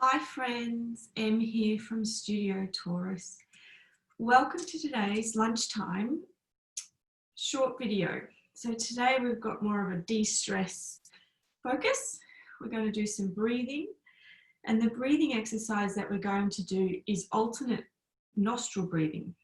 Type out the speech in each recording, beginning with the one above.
Hi friends, Em here from Studio Taurus. Welcome to today's lunchtime short video. So today we've got more of a de-stress focus. We're going to do some breathing, and the breathing exercise that we're going to do is alternate nostril breathing.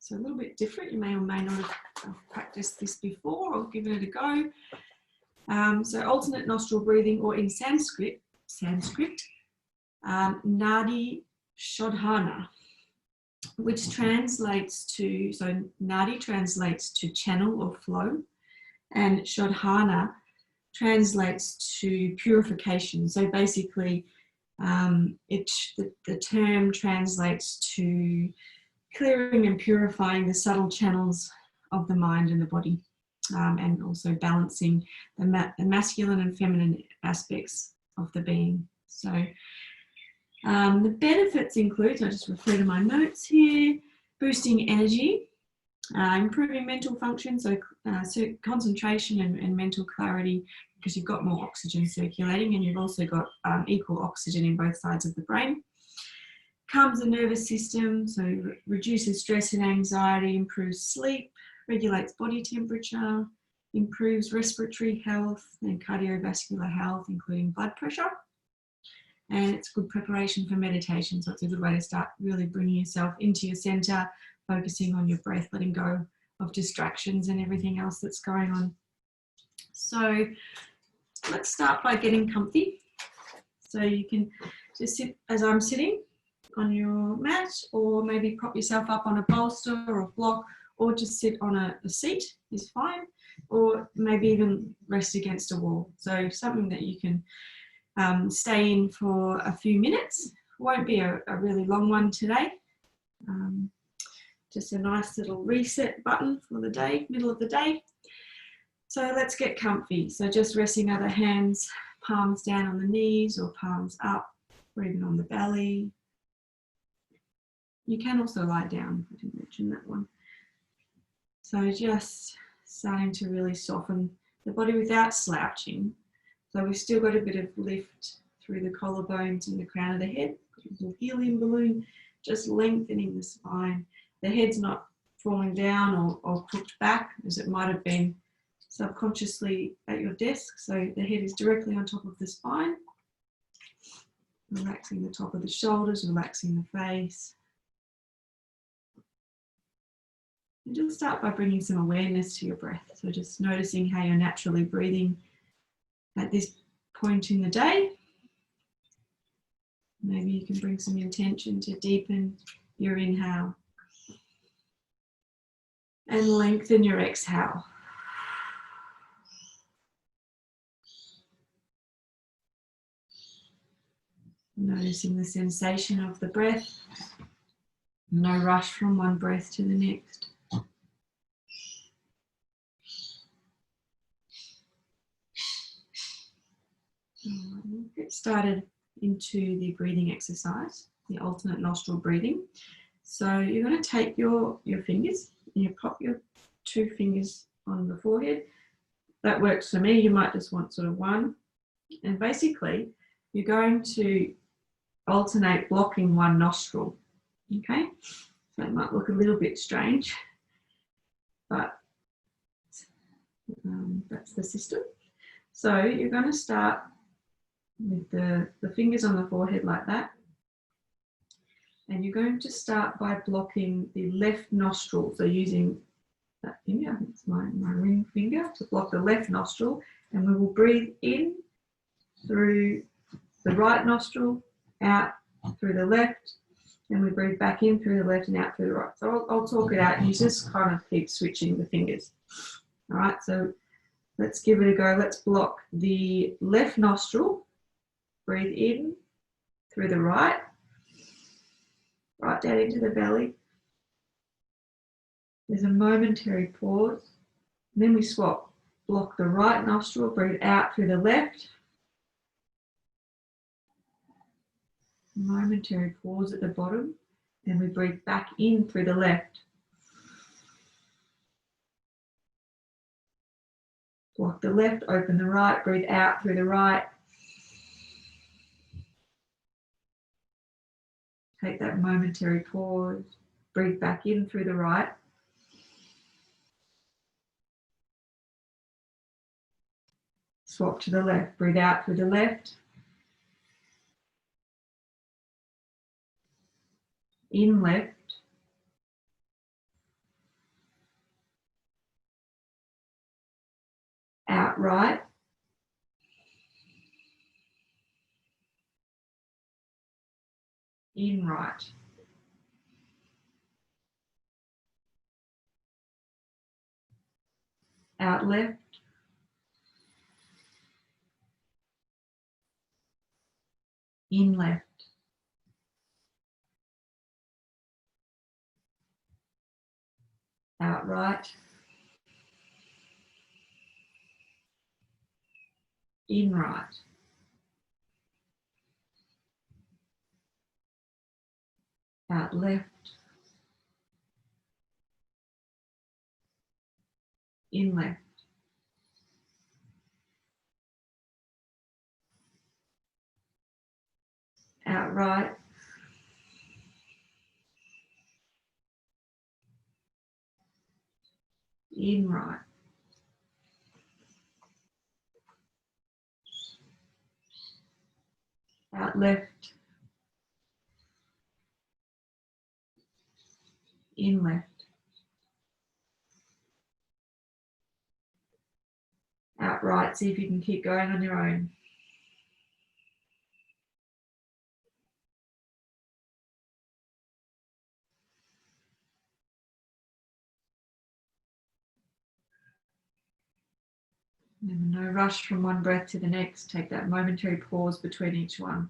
So a little bit different. You may or may not have practiced this before or given it a go. So alternate nostril breathing, or in Sanskrit, Nadi Shodhana, which translates to, so Nadi translates to channel or flow, and Shodhana translates to purification. So basically, the term translates to clearing and purifying the subtle channels of the mind and the body, and also balancing the masculine and feminine aspects of the being. So the benefits include, so I just refer to my notes here, boosting energy, improving mental function, so concentration and mental clarity, because you've got more oxygen circulating and you've also got equal oxygen in both sides of the brain. Calms the nervous system, so reduces stress and anxiety, improves sleep, regulates body temperature, improves respiratory health and cardiovascular health, including blood pressure. And it's good preparation for meditation, so it's a good way to start really bringing yourself into your center, focusing on your breath, letting go of distractions and everything else that's going on. So let's start by getting comfy. So you can just sit as I'm sitting on your mat, or maybe prop yourself up on a bolster or a block, or just sit on a seat is fine, or maybe even rest against a wall. So something that you can stay in for a few minutes. Won't be a really long one today. Just a nice little reset button for the day, middle of the day. So let's get comfy. So just resting other hands, palms down on the knees or palms up, or even on the belly. You can also lie down. I didn't mention that one. So just starting to really soften the body without slouching. So we've still got a bit of lift through the collarbones and the crown of the head. A little helium balloon, just lengthening the spine. The head's not falling down or crooked back as it might have been subconsciously at your desk. So the head is directly on top of the spine. Relaxing the top of the shoulders, relaxing the face. And just start by bringing some awareness to your breath. So just noticing how you're naturally breathing at this point in the day. Maybe you can bring some intention to deepen your inhale and lengthen your exhale. Noticing the sensation of the breath. No rush from one breath to the next. We'll get started into the breathing exercise, the alternate nostril breathing. So you're going to take your fingers and you pop your two fingers on the forehead. That works for me. You might just want sort of one. And basically, you're going to alternate blocking one nostril. Okay? So it might look a little bit strange, but that's the system. So you're going to start with the fingers on the forehead like that. And you're going to start by blocking the left nostril. So using that finger, I think it's my ring finger, to block the left nostril. And we will breathe in through the right nostril, out through the left. And we breathe back in through the left and out through the right. So I'll talk it out and you just kind of keep switching the fingers. All right, so let's give it a go. Let's block the left nostril. Breathe in through the right down into the belly. There's a momentary pause. And then we swap. Block the right nostril, breathe out through the left. Momentary pause at the bottom. Then we breathe back in through the left. Block the left, open the right, breathe out through the right. Take that momentary pause. Breathe back in through the right. Swap to the left. Breathe out through the left. In left. Out right. In right. Out left. In left. Out right. In right. Out left. In left. Out right. In right. Out left. In left. Out right. See if you can keep going on your own. No rush from one breath to the next. Take that momentary pause between each one.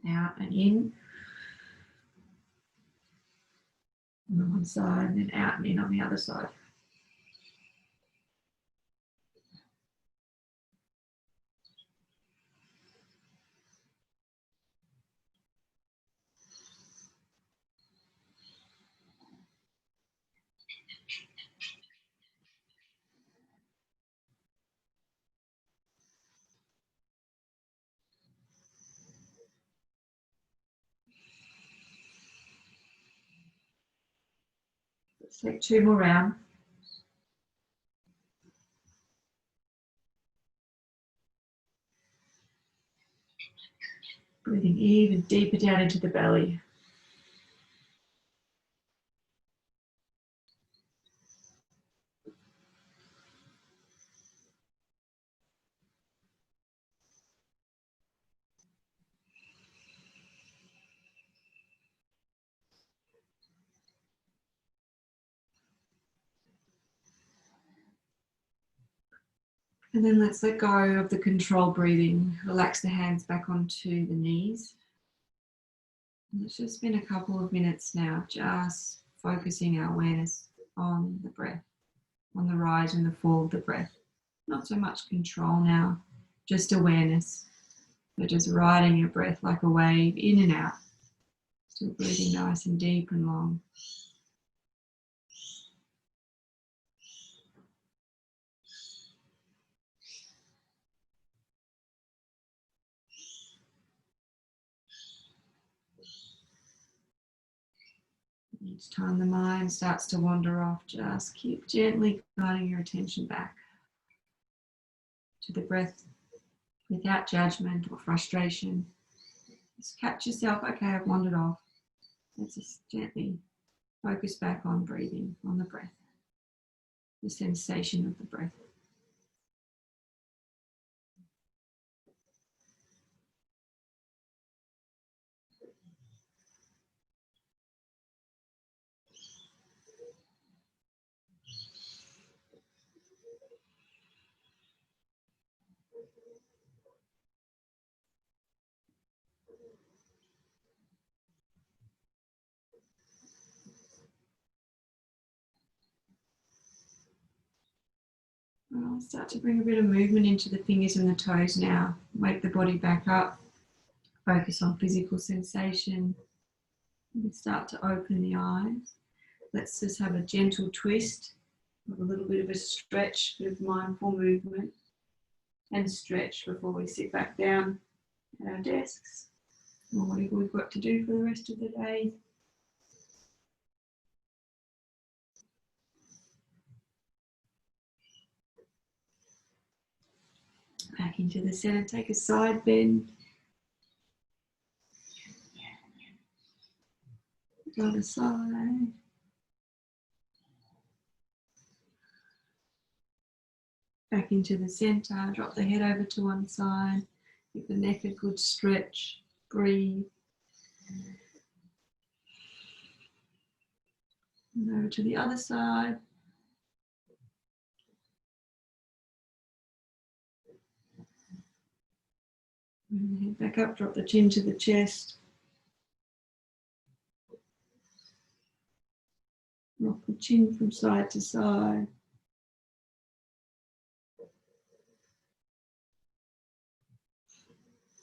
Out and in on one side, and then out and in on the other side. Let's take 2 more rounds. Breathing even deeper down into the belly. And then let's let go of the control breathing. Relax the hands back onto the knees. And let's just spend a couple of minutes now just focusing our awareness on the breath, on the rise and the fall of the breath. Not so much control now, just awareness. So just riding your breath like a wave in and out. Still breathing nice and deep and long. Each time the mind starts to wander off, just keep gently guiding your attention back to the breath without judgment or frustration. Just catch yourself, okay, I've wandered off. Let's just gently focus back on breathing, on the breath, the sensation of the breath. I'll start to bring a bit of movement into the fingers and the toes now. Wake the body back up. Focus on physical sensation. And start to open the eyes. Let's just have a gentle twist, a little bit of a stretch, a bit of mindful movement, and stretch before we sit back down at our desks. or whatever we've got to do for the rest of the day. Back into the center, take a side bend. Other side. Back into the center, drop the head over to one side. Give the neck a good stretch. Breathe. And over to the other side. And head back up, drop the chin to the chest. Rock the chin from side to side.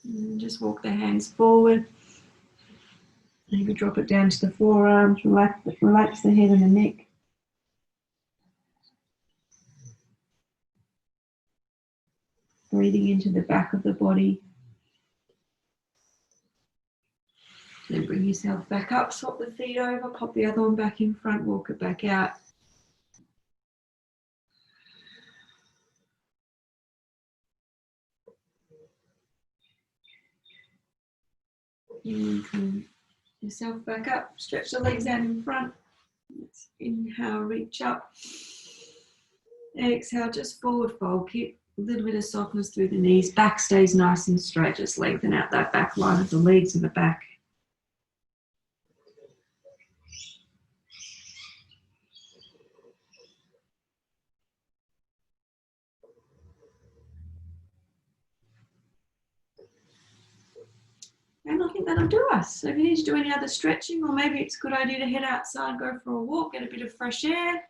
And just walk the hands forward. Maybe drop it down to the forearms, relax the head and the neck. Breathing into the back of the body. Then bring yourself back up, swap the feet over, pop the other one back in front, walk it back out. And come yourself back up, stretch the legs out in front. Let's inhale, reach up. Exhale, just forward fold. Keep a little bit of softness through the knees. Back stays nice and straight. Just lengthen out that back line of the legs and the back. And I think that'll do us. So if you need to do any other stretching, or maybe it's a good idea to head outside, go for a walk, get a bit of fresh air, a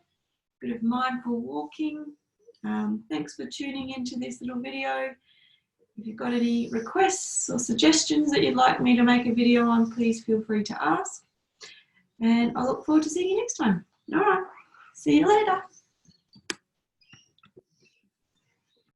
bit of mindful walking. Thanks for tuning into this little video. If you've got any requests or suggestions that you'd like me to make a video on, please feel free to ask. And I look forward to seeing you next time. All right, see you later.